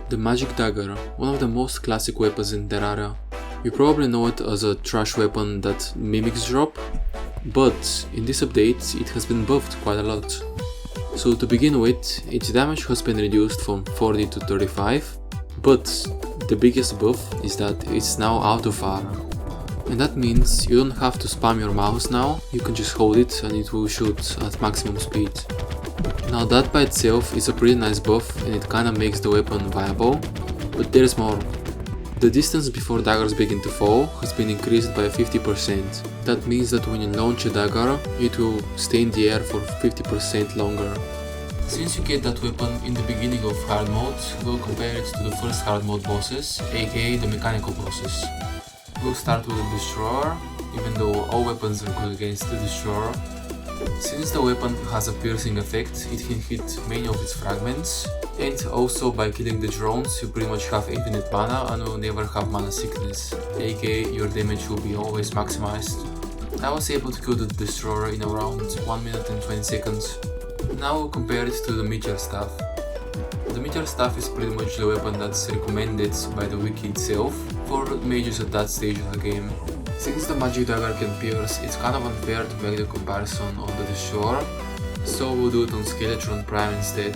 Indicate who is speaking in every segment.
Speaker 1: The Magic Dagger, one of the most classic weapons in Terraria. You probably know it as a trash weapon that mimics drop, but in this update it has been buffed quite a lot. So to begin with, its damage has been reduced from 40 to 35, but the biggest buff is that it's now auto fire. And that means you don't have to spam your mouse now, you can just hold it and it will shoot at maximum speed. Now that by itself is a pretty nice buff and it kinda makes the weapon viable, but there's more. The distance before daggers begin to fall has been increased by 50%. That means that when you launch a dagger, it will stay in the air for 50% longer. Since you get that weapon in the beginning of hard mode, we'll compare it to the first hard mode bosses, aka the mechanical bosses. We'll start with the destroyer, even though all weapons are good against the destroyer. Since the weapon has a piercing effect, it can hit many of its fragments, and also by killing the drones you pretty much have infinite mana and will never have mana sickness, aka your damage will be always maximized. I was able to kill the destroyer in around 1 minute and 20 seconds. Now we'll compare it to the meteor staff. The meteor staff is pretty much the weapon that's recommended by the wiki itself for mages at that stage of the game. Since the Magic Dagger can pierce, it's kind of unfair to make the comparison on the destroyer, so we'll do it on Skeletron Prime instead.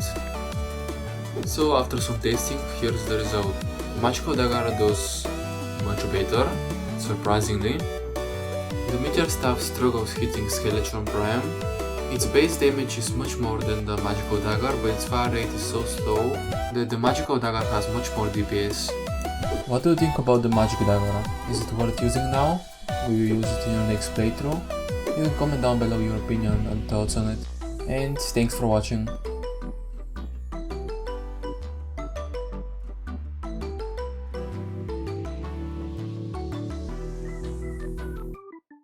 Speaker 1: So after some testing, here's the result. Magical Dagger does much better, surprisingly. The Meteor Staff struggles hitting Skeletron Prime. Its base damage is much more than the Magical Dagger, but its fire rate is so slow that the Magical Dagger has much more DPS. What do you think about the Magic Dagger? Is it worth using now? Will you use it in your next playthrough? You can comment down below your opinion and thoughts on it. And thanks for watching.